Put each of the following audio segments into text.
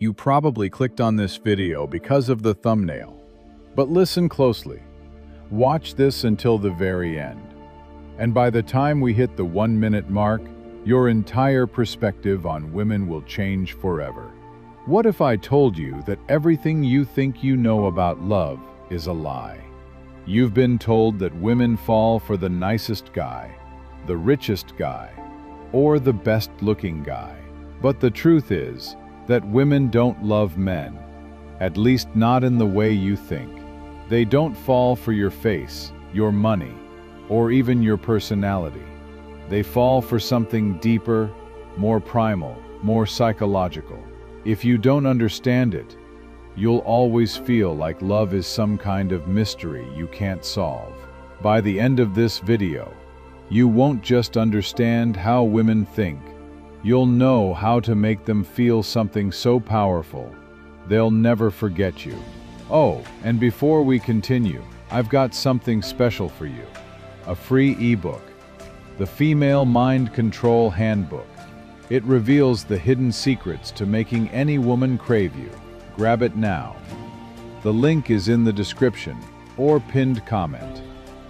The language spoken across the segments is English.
You probably clicked on this video because of the thumbnail. But listen closely. Watch this until the very end. And by the time we hit the 1-minute mark, your entire perspective on women will change forever. What if I told you that everything you think you know about love is a lie? You've been told that women fall for the nicest guy, the richest guy, or the best-looking guy. But the truth is that women don't love men, at least not in the way you think. They don't fall for your face, your money, or even your personality. They fall for something deeper, more primal, more psychological. If you don't understand it, you'll always feel like love is some kind of mystery you can't solve. By the end of this video, you won't just understand how women think, you'll know how to make them feel something so powerful, they'll never forget you. Oh, and before we continue, I've got something special for you. A free ebook, The Female Mind Control Handbook. It reveals the hidden secrets to making any woman crave you. Grab it now. The link is in the description or pinned comment.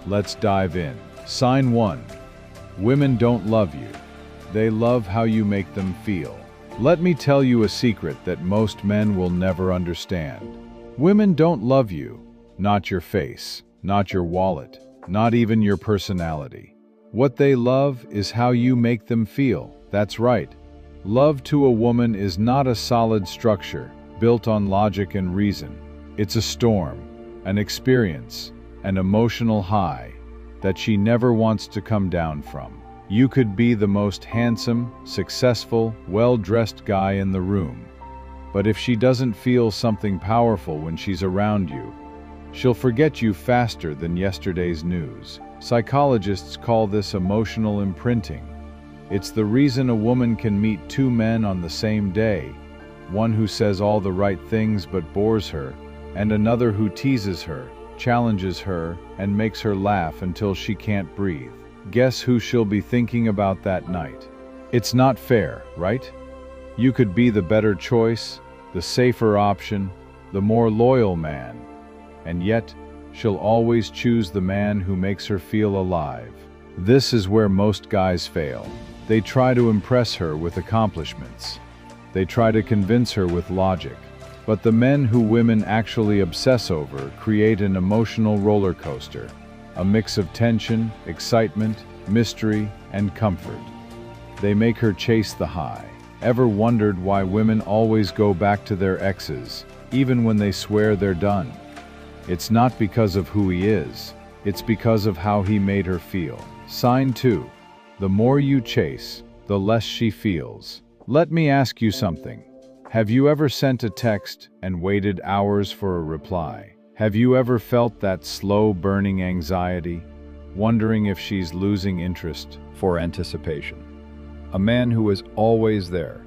Let's dive in. Sign 1. Women don't love you. They love how you make them feel. Let me tell you a secret that most men will never understand. Women don't love you, not your face, not your wallet, not even your personality. What they love is how you make them feel. That's right. Love to a woman is not a solid structure built on logic and reason. It's a storm, an experience, an emotional high that she never wants to come down from. You could be the most handsome, successful, well-dressed guy in the room, but if she doesn't feel something powerful when she's around you, she'll forget you faster than yesterday's news. Psychologists call this emotional imprinting. It's the reason a woman can meet two men on the same day, one who says all the right things but bores her, and another who teases her, challenges her, and makes her laugh until she can't breathe. Guess who she'll be thinking about that night? It's not fair, right? You could be the better choice, the safer option, the more loyal man, and yet she'll always choose the man who makes her feel alive. This is where most guys fail. They try to impress her with accomplishments. They try to convince her with logic. But the men who women actually obsess over create an emotional roller coaster, a mix of tension, excitement, mystery, and comfort. They make her chase the high. Ever wondered why women always go back to their exes, even when they swear they're done? It's not because of who he is, it's because of how he made her feel. Sign 2. The more you chase, the less she feels. Let me ask you something. Have you ever sent a text and waited hours for a reply? Have you ever felt that slow burning anxiety, wondering if she's losing interest? For anticipation. A man who is always there,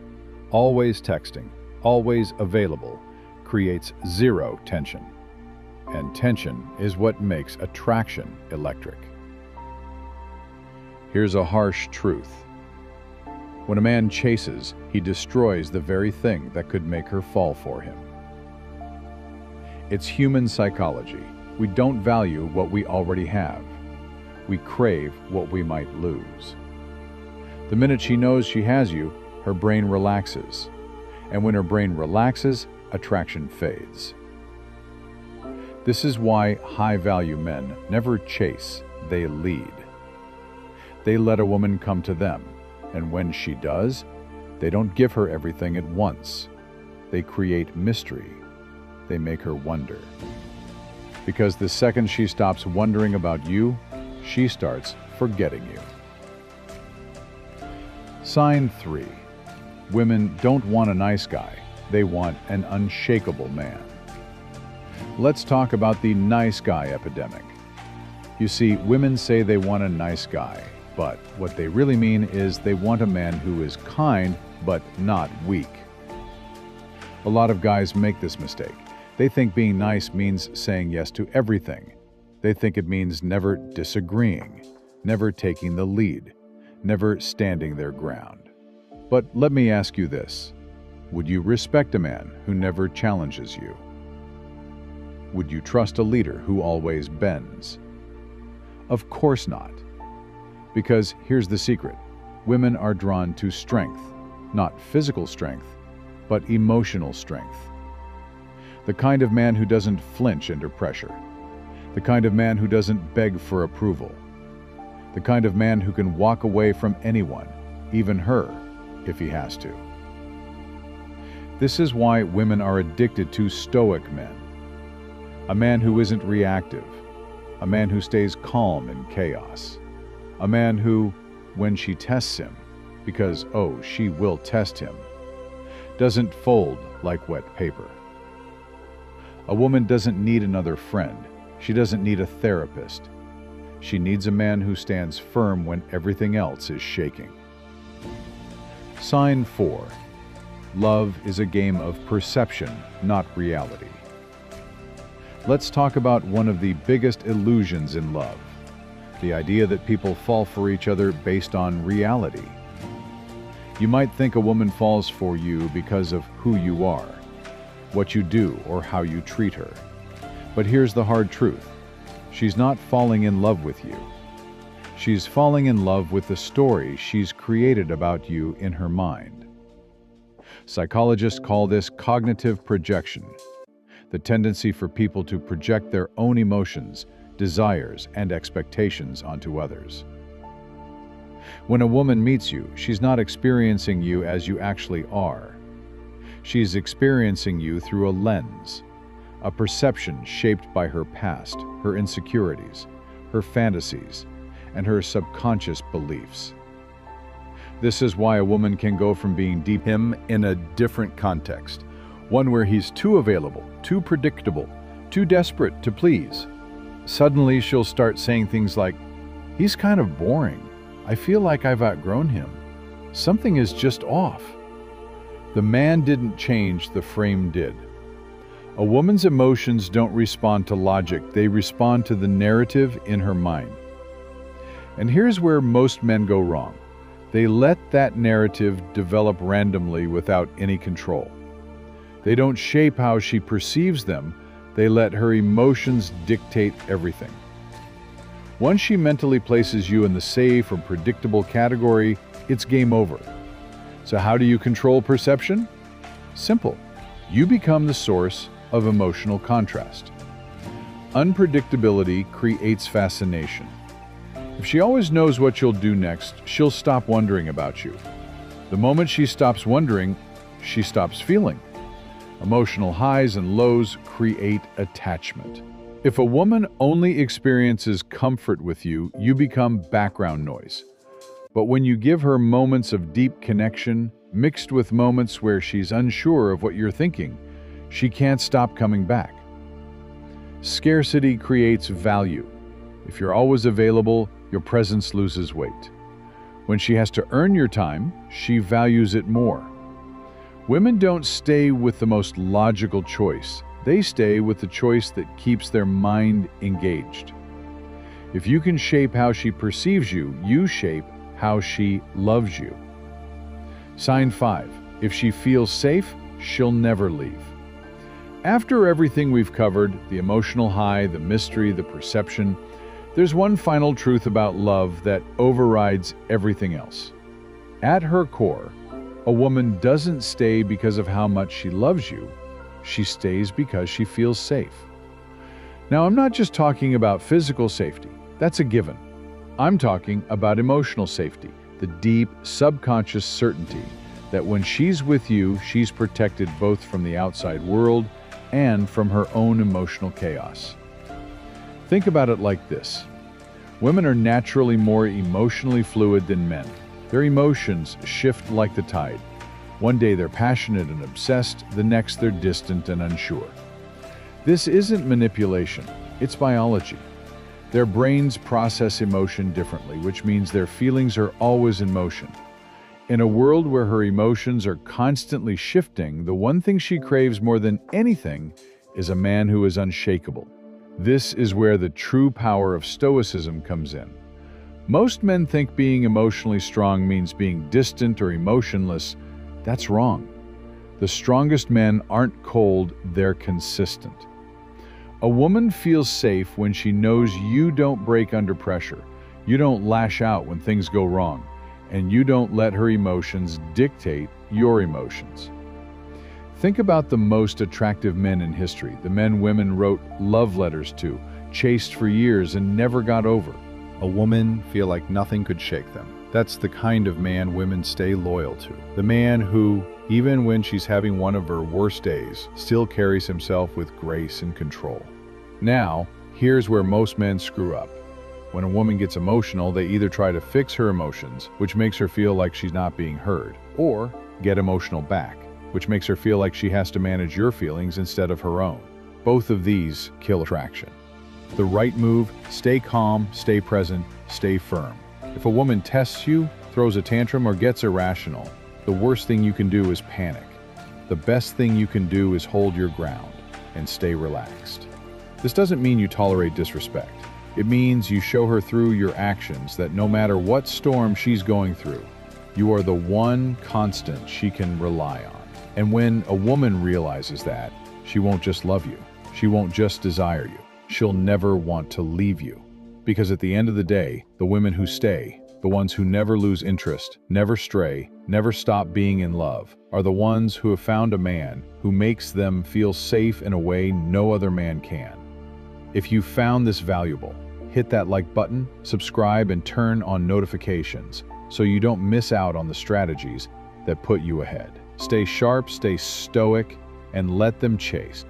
always texting, always available, creates zero tension. And tension is what makes attraction electric. Here's a harsh truth. When a man chases, he destroys the very thing that could make her fall for him. It's human psychology. We don't value what we already have. We crave what we might lose. The minute she knows she has you, her brain relaxes. And when her brain relaxes, attraction fades. This is why high-value men never chase, they lead. They let a woman come to them, and when she does, they don't give her everything at once. They create mystery. They make her wonder. Because the second she stops wondering about you, she starts forgetting you. Sign 3. Women don't want a nice guy. They want an unshakable man. Let's talk about the nice guy epidemic. You see, women say they want a nice guy, but what they really mean is they want a man who is kind but not weak. A lot of guys make this mistake. They think being nice means saying yes to everything. They think it means never disagreeing, never taking the lead, never standing their ground. But let me ask you this. Would you respect a man who never challenges you? Would you trust a leader who always bends? Of course not. Because here's the secret. Women are drawn to strength, not physical strength, but emotional strength. The kind of man who doesn't flinch under pressure. The kind of man who doesn't beg for approval. The kind of man who can walk away from anyone, even her, if he has to. This is why women are addicted to stoic men. A man who isn't reactive. A man who stays calm in chaos. A man who, when she tests him, because, oh, she will test him, doesn't fold like wet paper. A woman doesn't need another friend. She doesn't need a therapist. She needs a man who stands firm when everything else is shaking. Sign 4. Love is a game of perception, not reality. Let's talk about one of the biggest illusions in love. The idea that people fall for each other based on reality. You might think a woman falls for you because of who you are, what you do, or how you treat her. But here's the hard truth. She's not falling in love with you. She's falling in love with the story she's created about you in her mind. Psychologists call this cognitive projection, the tendency for people to project their own emotions, desires, and expectations onto others. When a woman meets you, she's not experiencing you as you actually are. She's experiencing you through a lens, a perception shaped by her past, her insecurities, her fantasies, and her subconscious beliefs. This is why a woman can go from being deep him in a different context, one where he's too available, too predictable, too desperate to please. Suddenly she'll start saying things like, "He's kind of boring. I feel like I've outgrown him. Something is just off." The man didn't change, the frame did. A woman's emotions don't respond to logic, they respond to the narrative in her mind. And here's where most men go wrong. They let that narrative develop randomly without any control. They don't shape how she perceives them, they let her emotions dictate everything. Once she mentally places you in the safe or predictable category, it's game over. So how do you control perception? Simple. You become the source of emotional contrast. Unpredictability creates fascination. If she always knows what you'll do next, she'll stop wondering about you. The moment she stops wondering, she stops feeling. Emotional highs and lows create attachment. If a woman only experiences comfort with you, you become background noise. But when you give her moments of deep connection, mixed with moments where she's unsure of what you're thinking, she can't stop coming back. Scarcity creates value. If you're always available, your presence loses weight. When she has to earn your time, she values it more. Women don't stay with the most logical choice. They stay with the choice that keeps their mind engaged. If you can shape how she perceives you, you shape how she loves you. Sign 5. If she feels safe, she'll never leave. After everything we've covered, the emotional high, the mystery, the perception, there's one final truth about love that overrides everything else. At her core, a woman doesn't stay because of how much she loves you. She stays because she feels safe. Now, I'm not just talking about physical safety. That's a given. I'm talking about emotional safety, the deep, subconscious certainty that when she's with you, she's protected both from the outside world and from her own emotional chaos. Think about it like this. Women are naturally more emotionally fluid than men. Their emotions shift like the tide. One day they're passionate and obsessed, the next they're distant and unsure. This isn't manipulation, it's biology. Their brains process emotion differently, which means their feelings are always in motion. In a world where her emotions are constantly shifting, the one thing she craves more than anything is a man who is unshakable. This is where the true power of Stoicism comes in. Most men think being emotionally strong means being distant or emotionless. That's wrong. The strongest men aren't cold, they're consistent. A woman feels safe when she knows you don't break under pressure, you don't lash out when things go wrong, and you don't let her emotions dictate your emotions. Think about the most attractive men in history, the men women wrote love letters to, chased for years and never got over. A woman feel like nothing could shake them. That's the kind of man women stay loyal to. The man who, even when she's having one of her worst days, still carries himself with grace and control. Now, here's where most men screw up. When a woman gets emotional, they either try to fix her emotions, which makes her feel like she's not being heard, or get emotional back, which makes her feel like she has to manage your feelings instead of her own. Both of these kill attraction. The right move: stay calm, stay present, stay firm. If a woman tests you, throws a tantrum, or gets irrational, the worst thing you can do is panic. The best thing you can do is hold your ground and stay relaxed. This doesn't mean you tolerate disrespect. It means you show her through your actions that no matter what storm she's going through, you are the one constant she can rely on. And when a woman realizes that, she won't just love you. She won't just desire you. She'll never want to leave you. Because at the end of the day, the women who stay, the ones who never lose interest, never stray, never stop being in love, are the ones who have found a man who makes them feel safe in a way no other man can. If you found this valuable, hit that like button, subscribe, and turn on notifications so you don't miss out on the strategies that put you ahead. Stay sharp, stay stoic, and let them chase.